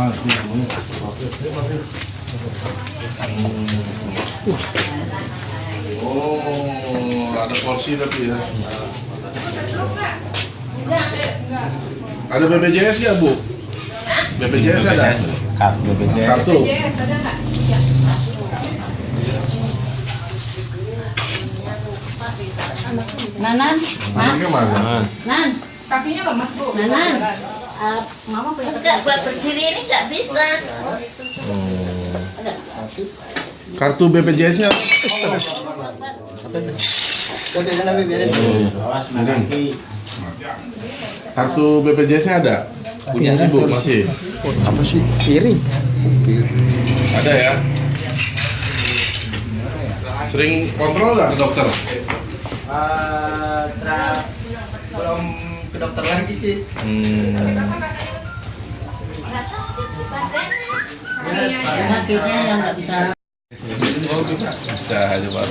Oh, ada porsi tapi ya. Ada BPJS ya, Bu? BPJS ada? Kartu BPJS. Kartu. Ada nggak? Ya. Nanan, Anaknya mana? Nan, Kakinya lemas, Bu. Nanan. Mama punya Enggak, buat berdiri ini nggak bisa. Kartu BPJS-nya Kartu BPJS-nya ada? Punya Ibu masih? Apa sih? Piring. Ada ya? Sering kontrol nggak ke dokter? Belum ke dokter lagi sih. Nggak sakit sih badannya. penyakitnya yang nggak bisa. Bisa aja Pak.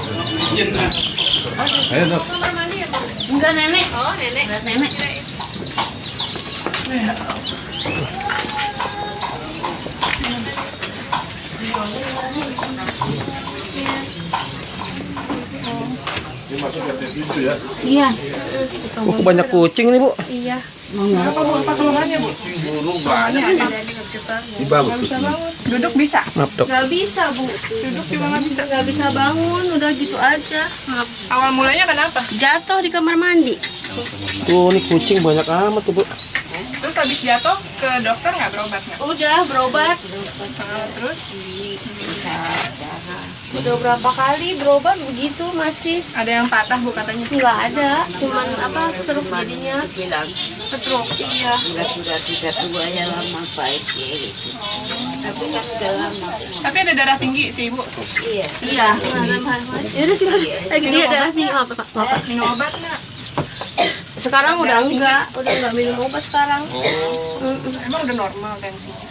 Ayo dok. Enggak nenek. Oh, nenek. Enggak nenek. Ini masuk ke itu ya? Iya. Wah, banyak kucing nih, Bu. Iya. Apa keluhannya, Bu? Burung banyak. Ini bagus kucing. Duduk bisa? Maaf, Dok. Nggak bisa, Bu. Duduk juga nggak bisa. Nggak bisa bangun, udah gitu aja. Awal mulanya kenapa? Jatuh di kamar mandi. Tuh, nih kucing banyak amat tuh, Bu. Terus habis jatuh ke dokter nggak berobat nggak? Udah berobat. Terus Udah berapa kali berobat begitu masih. ada yang patah, Bu, katanya. Nggak ada, cuman apa stroke jadinya. Stroke. Iya. Sudah tidak tua ya lama baik gitu. Tapi kan sudah lama. Tapi ada darah tinggi sih, Bu. Iya. Iya. Ya udah sih lagi dia darah tinggi apa Bapak? Minum obat nggak? Sekarang udah nggak minum obat sekarang. Emang udah normal tensinya.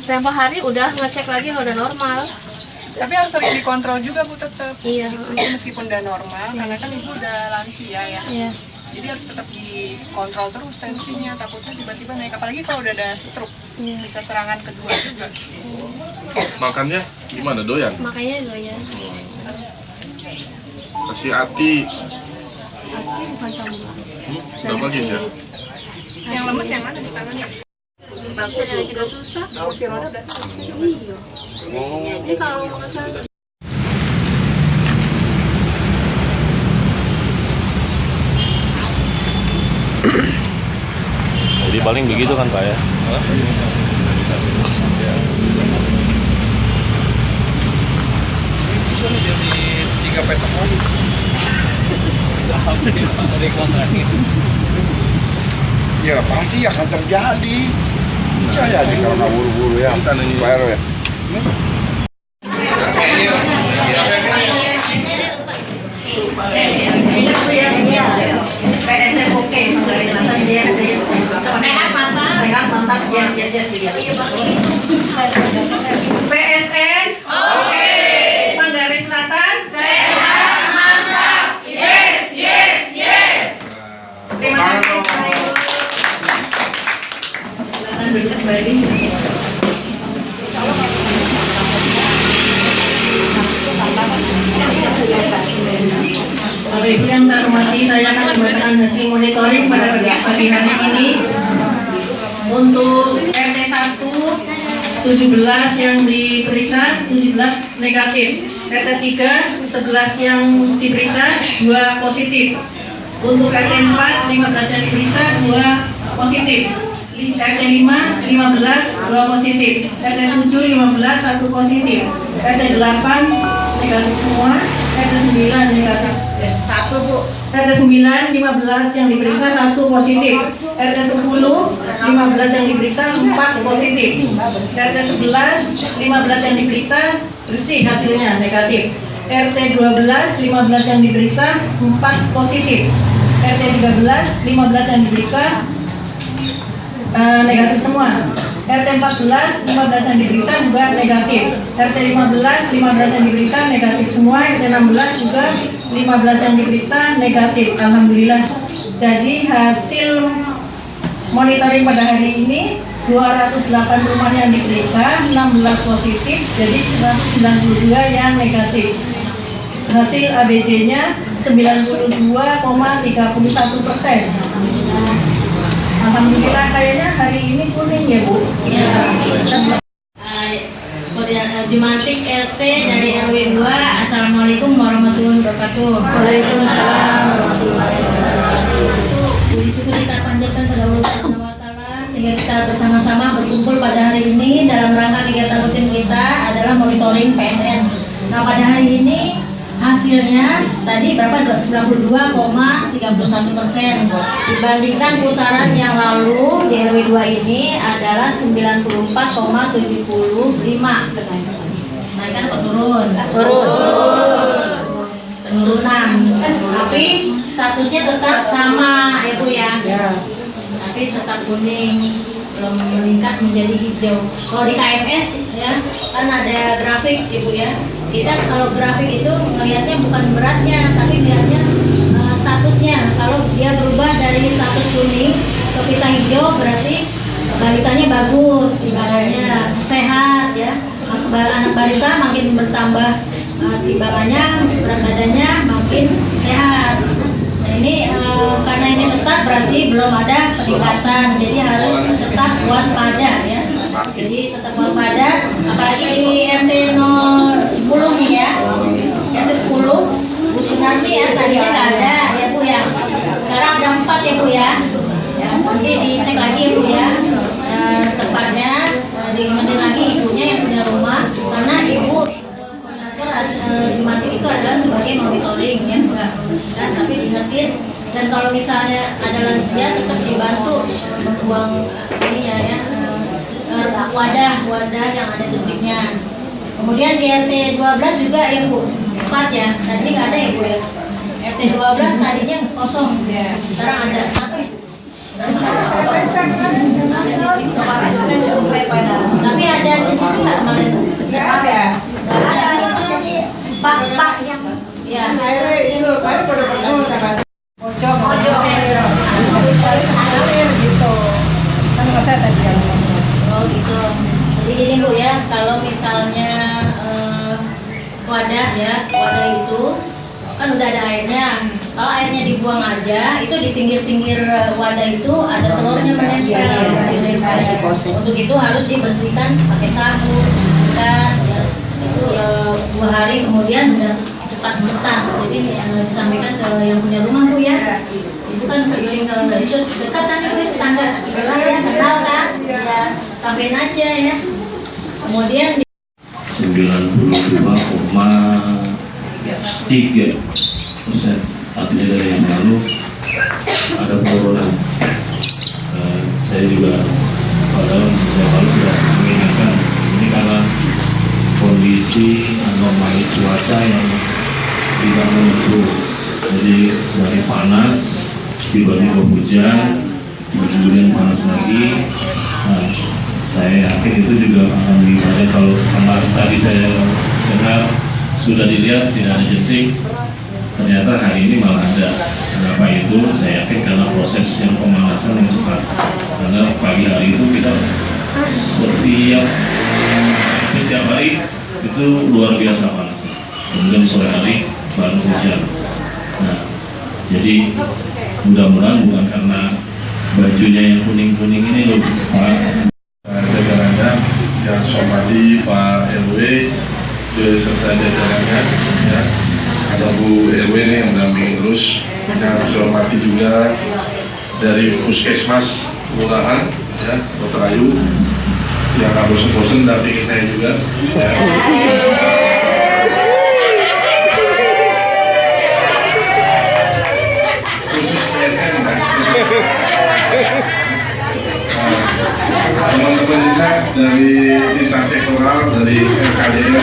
Tempo hari udah ngecek lagi udah normal. Tapi harus sering dikontrol juga, Bu, tetap. Iya. Meskipun udah normal, karena kan Ibu udah lansia ya. Iya. Jadi harus tetap dikontrol terus tensinya, takutnya tiba-tiba naik. Apalagi kalau udah ada stroke, bisa serangan kedua juga. Makannya gimana? Doyan? Makanya doyan. Kasih hati. Tapi bukan tambah. Berapa gizi? Yang lemes yang mana di tangannya? Bisa lagi udah susah. Kursi roda udah. Iya. Oh, Jadi kalau mau ke sana Jadi paling begitu kan, Pak ya? Bisa nih jadi 3 petak lagi. Ya pasti akan terjadi. Percaya aja kalau nggak buru-buru ya. Bayar ya. PSN oke, Manggarai Selatan dia sehat mantap, PSN oke, Manggarai Selatan sehat mantap, yes. Terima kasih. Bapak Ibu yang saya hormati, saya akan membacakan hasil monitoring pada pagi hari ini untuk RT 1 17 yang diperiksa, 17 negatif. RT 3 11 yang diperiksa, 2 positif. Untuk RT 4 15 yang diperiksa, 2 positif. RT 5 15 2 positif. RT 7 15 1 positif. RT 8 negatif semua. RT 9 negatif 1, Bu. RT 9 15 yang diperiksa 1 positif. RT 10 15 yang diperiksa 4 positif. RT 11 15 yang diperiksa bersih hasilnya negatif. RT 12 15 yang diperiksa 4 positif. RT 13 15 yang diperiksa negatif semua. RT 14 15 yang diperiksa juga negatif. RT 15 15 yang diperiksa negatif semua. RT 16 juga 15 yang diperiksa negatif. Alhamdulillah. Jadi hasil monitoring pada hari ini 208 rumah yang diperiksa, 16 positif, jadi 192 yang negatif. Hasil ABC-nya 92,31%. Alhamdulillah kayaknya hari ini kuning ya Bu. Jumantik RT dari RW 2. Assalamualaikum warahmatullahi wabarakatuh. Waalaikumsalam warahmatullahi wabarakatuh. Puji syukur kita panjatkan pada Allah Subhanahu wa Ta'ala sehingga kita bersama-sama berkumpul pada hari ini dalam rangka kegiatan rutin kita adalah monitoring PSN. Nah, pada hari ini hasilnya tadi berapa? 92,31%. Dibandingkan putaran yang lalu di RW 2 ini adalah 94,75. Nah, kan penurunan. Tapi statusnya tetap sama ya Bu ya. Tapi tetap kuning, belum meningkat menjadi hijau. Kalau di KMS ya kan ada grafik Ibu ya. Kita kalau grafik itu melihatnya bukan beratnya, tapi melihatnya statusnya. Kalau dia berubah dari status kuning ke pita hijau berarti balitanya bagus, timbangannya sehat ya. Anak balita makin bertambah timbangannya, berat badannya makin sehat. Nah, ini karena ini tetap berarti belum ada peningkatan, jadi harus tetap waspada ya. Jadi tetap waspada, apalagi di RT 10 nih ya, RT 10 Bu Sunarti ya, tadinya nggak ada ya Bu ya, sekarang ada 4 ya Bu ya. Ya nanti dicek lagi ya Bu ya, tepatnya diingetin lagi ibunya yang punya rumah, karena ibu Jumantik itu adalah sebagai monitoring ya enggak, tapi diingetin. Dan kalau misalnya ada lansia tetap dibantu membuang ini ya wadah yang ada jentiknya. Kemudian di RT 12 juga ya Bu, 4 ya, tadi nggak ada ya Bu ya. RT 12 tadinya kosong, sekarang ada. Tapi ada jentik nggak kemarin? Ada. Pak yang ya. Oh gitu. Jadi gini Bu ya, kalau misalnya wadah itu kan udah ada airnya. Kalau airnya dibuang aja, itu di pinggir-pinggir wadah itu ada telurnya menempel. Untuk itu harus dibersihkan pakai sabun, dibersihkan ya. Itu 2 hari kemudian sudah cepat menetas. Jadi disampaikan ke yang punya rumah Bu ya. Itu kan terjadi itu dekat kan itu tetangga sebelah ya, kenal kan ya, sampein aja ya. Kemudian 92,3%, artinya dari yang lalu ada penurunan. Saya juga padahal yang lalu sudah mengingatkan ini karena kondisi anomali cuaca yang tidak menentu. Jadi dari panas tiba-tiba hujan, kemudian panas lagi. Nah, saya yakin itu juga akan meningkatkan. Kalau kemarin tadi saya dengar sudah dilihat tidak ada jentik, ternyata hari ini malah ada. Kenapa itu? Saya yakin karena proses yang pemanasan yang cepat. Karena pagi hari itu kita setiap hari itu luar biasa panasnya. Kemudian di sore hari baru hujan. Nah, jadi mudah-mudahan bukan karena bajunya yang kuning-kuning ini loh Pak. Jajarannya yang hormati Pak RW beserta jajarannya ya. Ada Bu RW ini yang mendampingi terus, yang saya hormati juga dari Puskesmas Kelurahan ya, Dr. Ayu yang gak bosen-bosen dampingi saya juga ya. Teman-teman juga dari lintas sektoral, dari RKDM ya.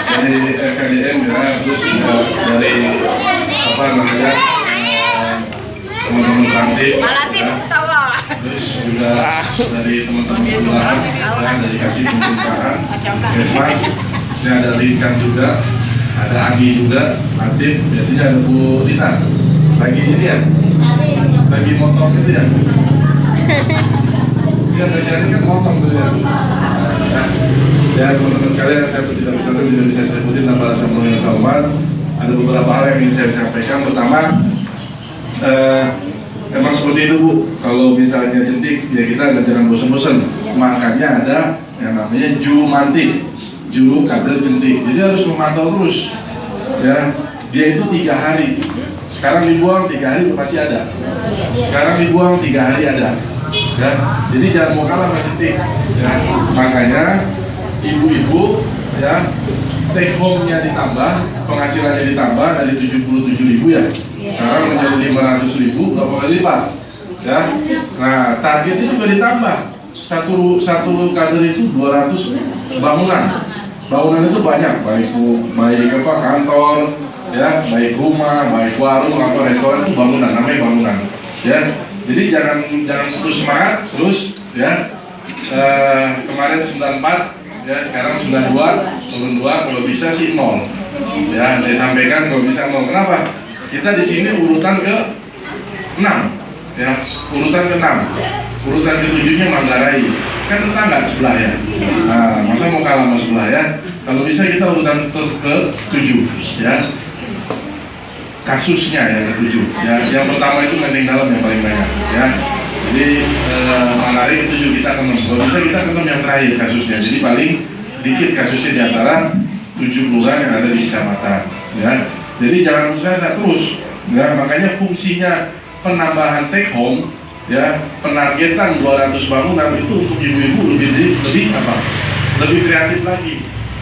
Dari RKDM ya, terus juga dari teman-teman kantin ya. Terus juga dari teman-teman kelurahan ya, dari kasih pemerintahan Kesmas ya, ada Linkan juga, ada Agi juga, Latif, biasanya ada Bu Rita Lagi ini ya? Lagi motong itu ya? Iya, kerjanya kan motong tuh ya. Ya, teman-teman sekalian, saya tidak bisa sebutin tanpa rasa yang hormat. Ada beberapa hal yang ingin saya sampaikan. Pertama, emang seperti itu Bu. Kalau misalnya jentik, ya kita jangan bosan-bosan. Makanya ada yang namanya jumantik, juru kader jentik. Jadi harus memantau terus. Ya, dia itu 3 hari. Sekarang dibuang 3 hari pasti ada. Sekarang dibuang 3 hari ada. Ya, jadi jangan mau kalah sama jentik. Ya, makanya ibu-ibu ya take home-nya ditambah, penghasilannya ditambah dari 77.000 ya. Sekarang menjadi 500.000, berapa kali lipat? Ya. Nah, targetnya juga ditambah. Satu kader itu 200 bangunan. Bangunan itu banyak, baik apa kantor, ya, baik rumah, baik warung atau restoran itu bangunan, namanya bangunan. Ya. Jadi jangan putus semangat terus ya. Kemarin 94 ya, sekarang 92, turun 2, kalau bisa sih 0. Ya, saya sampaikan kalau bisa 0. Kenapa? Kita di sini urutan ke 6. Ya, urutan ke 6. Urutan ke-7-nya Manggarai. Kan tetangga sebelah ya. Nah, masa mau kalah sama sebelah ya? Kalau bisa kita urutan ke-7 ya. Kasusnya yang ke-7. Ya, yang pertama itu Menteng Dalam yang paling banyak ya. Jadi Manggarai ke-7, kita ke 6. Kalau bisa kita ke 6 yang terakhir kasusnya. Jadi paling dikit kasusnya di antara 7 kelurahan yang ada di kecamatan. Ya. Jadi jangan usaha terus. Ya, makanya fungsinya penambahan take home, ya, penargetan 200 bangunan itu untuk ibu-ibu lebih apa? Lebih kreatif lagi,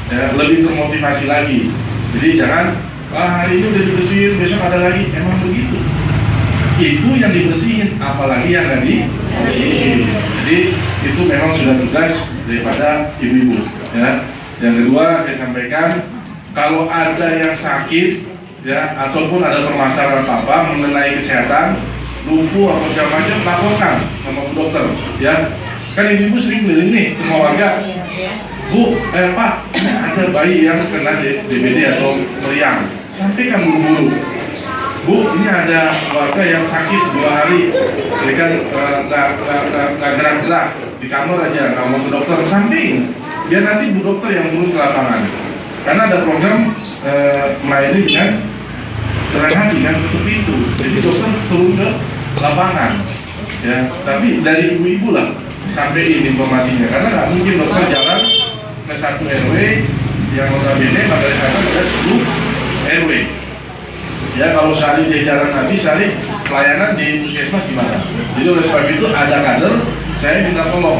ya, lebih termotivasi lagi. Jadi jangan hari ini udah dibersihin, besok ada lagi. Emang begitu. Itu yang dibersihin, apalagi yang nggak dibersihin. Jadi itu memang sudah tugas daripada ibu-ibu. Ya. Yang kedua saya sampaikan, kalau ada yang sakit, ya, ataupun ada permasalahan apa mengenai kesehatan, lumpuh atau segala macam, laporkan sama Bu Dokter. Ya. Kan ibu-ibu sering keliling nih semua warga. Bu, Pak, ada bayi yang kena DBD atau meriang. Sampaikan buru-buru. Bu, ini ada warga yang sakit 2 hari, ini kan nggak gerak-gerak di kamar aja, nggak mau ke dokter, samping, biar nanti Bu Dokter yang turun ke lapangan. Karena ada program melayani dengan terang hati kan, seperti itu. Jadi dokter turun ke lapangan, ya. Tapi dari ibu-ibu lah sampaikan informasinya, karena nggak mungkin dokter jalan ke 1 RW yang notabene pada sana ada 10 RW. Ya, kalau sehari dia jarang habis, sehari pelayanan di puskesmas gimana? Jadi oleh sebab itu ada kader, saya minta tolong.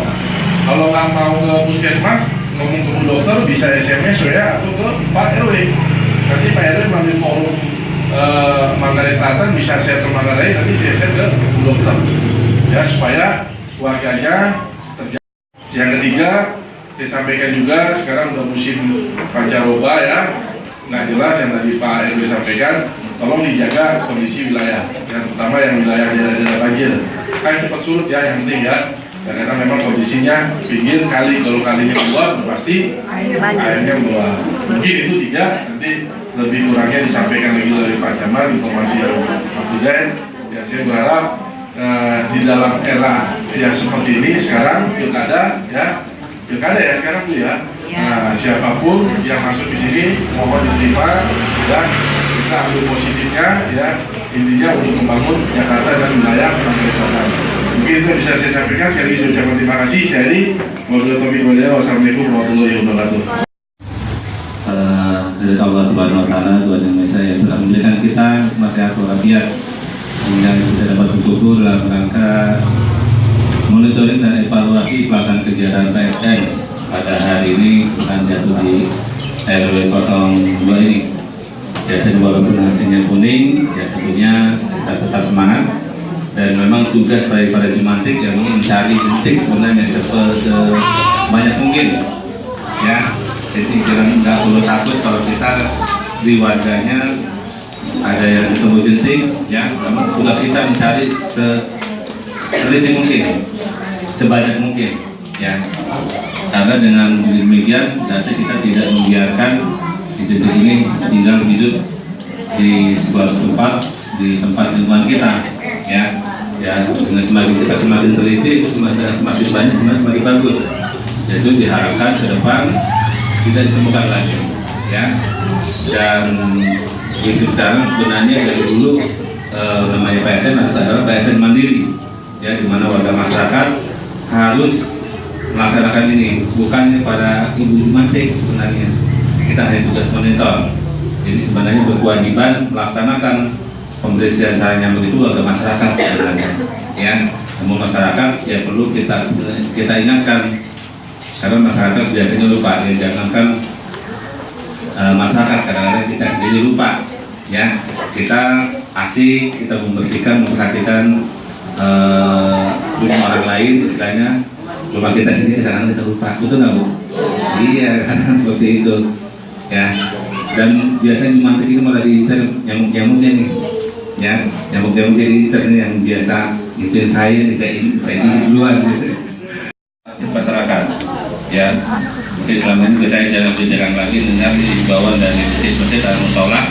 Kalau nggak mau ke puskesmas, ngomong ke Bu Dokter, bisa SMS ya, atau ke Pak RW. Nanti Pak RW mengambil forum Manggarai Selatan, bisa share ke Manggarai, nanti saya share ke Bu Dokter. Ya, supaya warganya terjaga. Yang ketiga, saya sampaikan juga, sekarang udah musim pancaroba ya. Nah, jelas yang tadi Pak RW sampaikan, tolong dijaga kondisi wilayah, yang pertama yang wilayah daerah-daerah banjir kan cepat surut ya, yang penting ya, karena memang kondisinya pinggir kali, kalau kalinya meluap pasti airnya meluap. Mungkin itu 3, nanti lebih kurangnya disampaikan lagi dari Pak Camat, informasi yang up-to-date. Ya, saya berharap di dalam era yang seperti ini sekarang pilkada ya sekarang tuh ya. Nah, siapapun yang masuk di sini mohon diterima dan kita ambil positifnya ya, intinya untuk membangun Jakarta dan wilayah Manggarai Selatan. Mungkin itu bisa saya sampaikan. Sekali lagi saya ucapkan terima kasih. Saya wassalamualaikum warahmatullahi wabarakatuh. Dari Allah Subhanahu Wa Taala, Tuhan yang Maha Esa yang telah memberikan kita nasihat walafiat yang kita dapat bersyukur dalam rangka monitoring dan evaluasi pelaksanaan kegiatan PSN pada hari ini akan jatuh di RW 02 ini. Jadi walaupun hasilnya kuning, ya tentunya kita tetap semangat, dan memang tugas daripada Jumantik yang mencari jentik sebenarnya sebanyak mungkin ya. Jadi jangan nggak perlu takut kalau kita di warganya ada yang ketemu jentik ya. Memang tugas kita mencari seliti mungkin, sebanyak mungkin ya. Karena dengan demikian nanti kita tidak membiarkan si jentik ini tinggal hidup di suatu tempat di tempat lingkungan kita, ya. Ya, dengan semakin kita semakin teliti, itu semakin banyak, semakin bagus. Jadi diharapkan ke depan tidak ditemukan lagi, ya. Dan itu sekarang sebenarnya dari dulu namanya PSN adalah PSN mandiri, ya, di mana warga masyarakat harus melaksanakan ini, bukan pada ibu mantik sebenarnya. Kita hanya tugas monitor. Jadi sebenarnya berkewajiban melaksanakan pembersihan sarang nyamuk itu warga masyarakat sebenarnya, ya. Namun masyarakat ya perlu kita ingatkan, karena masyarakat biasanya lupa, ya. Jangankan masyarakat, kadang-kadang kita sendiri lupa, ya. Kita asik, kita membersihkan, memperhatikan rumah orang lain, istilahnya rumah kita sendiri, kadang-kadang kita lupa, betul nggak Bu? Iya, kadang seperti itu, ya. Dan biasanya mantik ini malah diincar nyamuk-nyamuknya nih, ya. Nyamuk-nyamuknya diincar nih, yang biasa itu saya ini duluan gitu. Masyarakat, ya. Mungkin selama ini saya jarang lagi dengar himbauan dari masjid-masjid dan musola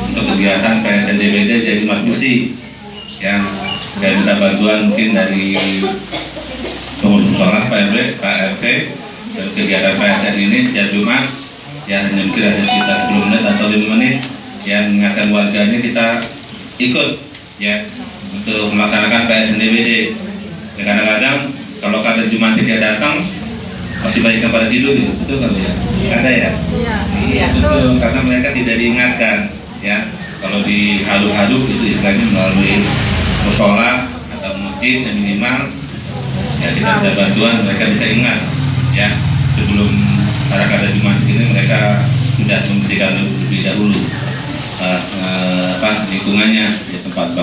untuk kegiatan PSNDBD jadi umat bersih, ya. Dan minta bantuan mungkin dari pengurus musola, Pak RW, Pak RT, dan kegiatan PSN ini setiap Jumat, ya, hanya mungkin ada sekitar 10 menit atau 5 menit, ya, mengingatkan warga ini kita ikut, ya, untuk melaksanakan PSNDBD. Ya, kadang-kadang kalau kader Jumat dia datang masih banyak yang pada tidur, gitu. Betul kan ya? Ada ya? Iya. Betul, karena mereka tidak diingatkan, ya. Kalau dihalu-halu itu istilahnya melalui musola atau masjid yang minimal, ya, tidak ada bantuan, mereka bisa ingat, ya, sebelum para kader Jumat ini mereka sudah membersihkan lebih dahulu lingkungannya, ya, tempat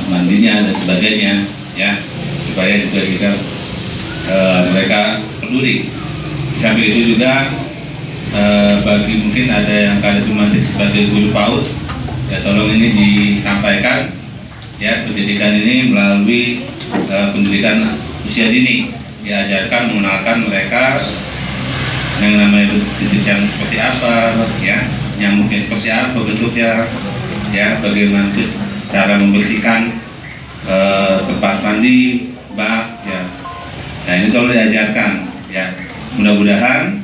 mandinya dan sebagainya, ya, supaya juga mereka peduli. Sambil itu juga bagi mungkin ada yang kader Jumat sebagai guru PAUD, ya, tolong ini disampaikan, ya, pendidikan ini melalui pendidikan usia dini, diajarkan mengenalkan mereka yang namanya pendidikan seperti apa, ya, nyamuknya seperti apa bentuknya, ya, bagaimana cara membersihkan tempat mandi, bak, ya. Nah, ini kalau diajarkan, ya, mudah-mudahan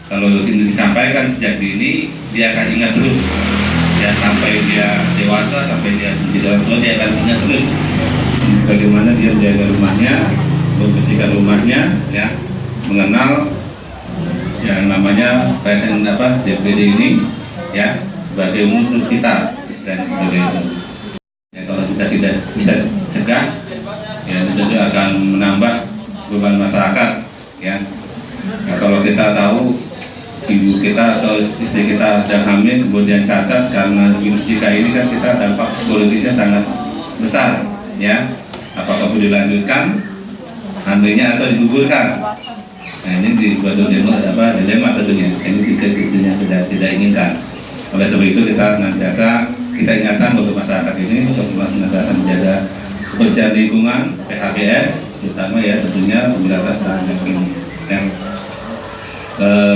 kalau ini disampaikan sejak dini, dia akan ingat terus, ya, sampai dia dewasa, sampai dia menjadi orang tua, dia akan ingat terus bagaimana dia menjaga rumahnya, membersihkan rumahnya, ya, mengenal yang namanya PSN DBD ini, ya, sebagai musuh kita, istilahnya sebagai itu. Ya, kalau kita tidak bisa cegah, ya, itu akan menambah beban masyarakat, ya. Nah, kalau kita tahu ibu kita atau istri kita sedang hamil kemudian cacat karena virus Zika ini, kan kita dampak psikologisnya sangat besar, ya. Apakah perlu dilanjutkan hamilnya atau digugurkan? Nah, ini dibuat dilema tentunya. Ini tidak inginkan. Oleh sebab itu kita senantiasa ingatkan untuk masyarakat ini untuk senantiasa menjaga kebersihan lingkungan, PHBS, terutama, ya, tentunya pemberantasan ini. Yang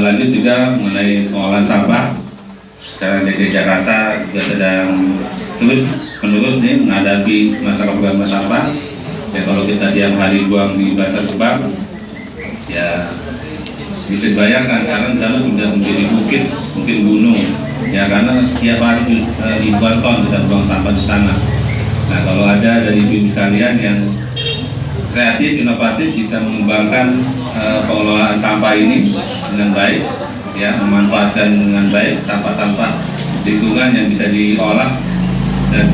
lanjut juga mengenai pengolahan sampah. Sekarang DKI Jakarta juga sedang terus-menerus nih menghadapi masalah pembuangan sampah. Ya, kalau kita tiap hari buang di Bantar Gebang, ya, bisa bayangkan sekarang sana sudah menjadi bukit, mungkin gunung, ya, karena setiap hari ribuan ton kita buang sampah di sana. Nah, kalau ada dari ibu sekalian yang kreatif, inovatif, bisa mengembangkan pengelolaan sampah ini dengan baik, ya, memanfaatkan dengan baik sampah-sampah lingkungan yang bisa diolah dan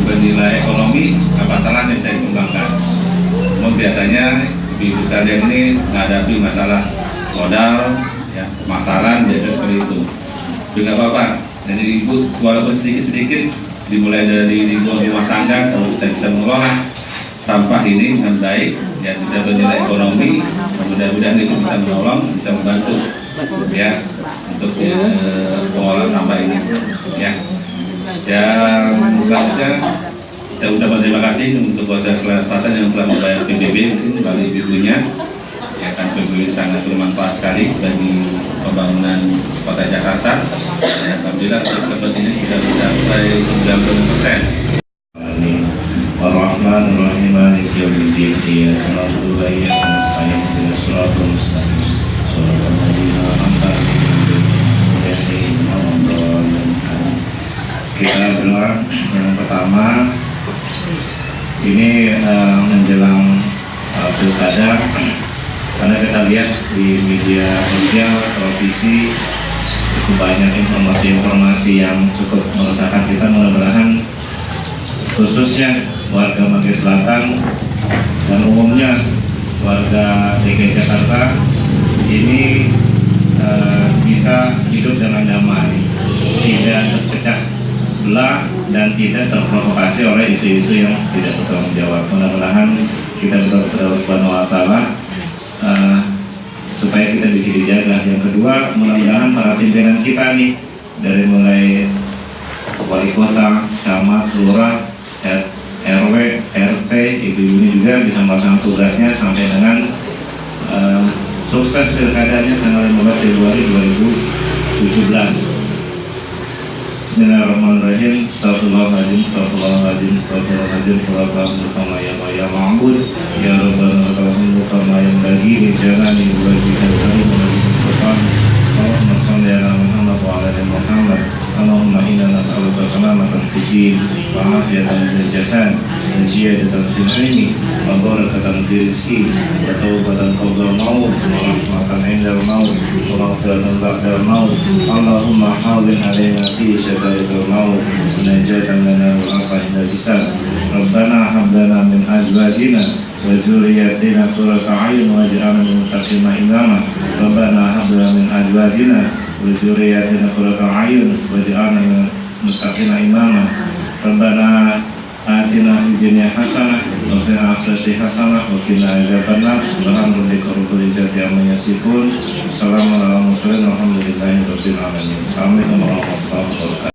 bernilai ekonomi, apa salahnya bisa dikembangkan. Namun biasanya ibu sekalian ini menghadapi masalah modal, ya, pemasaran, biasa seperti itu. Tapi nggak apa-apa. Jadi ibu walaupun sedikit-sedikit dimulai dari lingkungan rumah tangga, kalau kita bisa mengelola sampah ini dengan baik, ya, bisa bernilai ekonomi, mudah-mudahan itu bisa menolong, bisa membantu, ya, untuk pengolahan sampah ini, ya. Dan selanjutnya kita ucapkan terima kasih untuk warga Selatan yang telah membayar PBB mungkin melalui ibunya, ya, kan PBB sangat bermanfaat sekali bagi pembangunan kota Jakarta. Ya, alhamdulillah tempat ini sudah mencapai 90%. Bismillahirrahmanirrahim. Maliki yaumiddin. Iyyaka na'budu wa iyyaka nasta'in. Ihdinas siratal mustaqim. Shiratal ladzina an'amta 'alaihim ghairil maghdubi 'alaihim. Kita berdoa yang pertama ini menjelang pilkada, karena kita lihat di media sosial, televisi cukup banyak informasi-informasi yang cukup meresahkan kita. Mudah-mudahan khususnya warga Manggarai Selatan dan umumnya warga DKI Jakarta ini bisa hidup dengan damai, tidak terpecah belah dan tidak terprovokasi oleh isu-isu yang tidak bertanggung jawab. Mudah-mudahan kita berdoa kepada Allah Subhanahu wa Ta'ala supaya kita bisa dijaga. Yang kedua, mudah-mudahan para pimpinan kita nih, dari mulai wali kota, camat, lurah, RW, RT, ibu-ibu ini juga bisa melaksanakan tugasnya sampai dengan sukses pilkadanya tanggal 15 Februari 2017. Bismillahirrahmanirrahim. Astagfirullahaladzim, astagfirullahaladzim, astagfirullahaladzim. Allahumma kama ya ma'bud ya rabbana wa kama yang bagi bijalani wa bika salim wa bika Allahumma salli ala Muhammad wa ala ali Muhammad. Allahumma inna nas'aluka salamatan fid din wa afiyatan fil jasad wa ziyadatan fil ilmi wa barakatan fil rizqi wa tawbatan qabla al-maut wa rahmatan 'inda al-maut wa maghfiratan ba'da al-maut. Allahumma hawwin 'alaina fi shada'id al-maut wa najatan lana wa afina al-hisab. Rabbana hab lana min azwajina wa dhurriyyatina qurrata a'yun waj'alna lil muttaqina imama. Rabbana hab lana min azwajina wa dhurriyyatina qurrata a'yun waj'alna lil muttaqina imama. Rabbana atina fid dunya hasanah wa fil akhirati hasanah wa qina adzabannar. Subhana rabbika rabbil izzati amma yasifun. Wassalamu ala mursalin walhamdulillahi rabbil alamin. Assalamualaikum warahmatullahi wabarakatuh.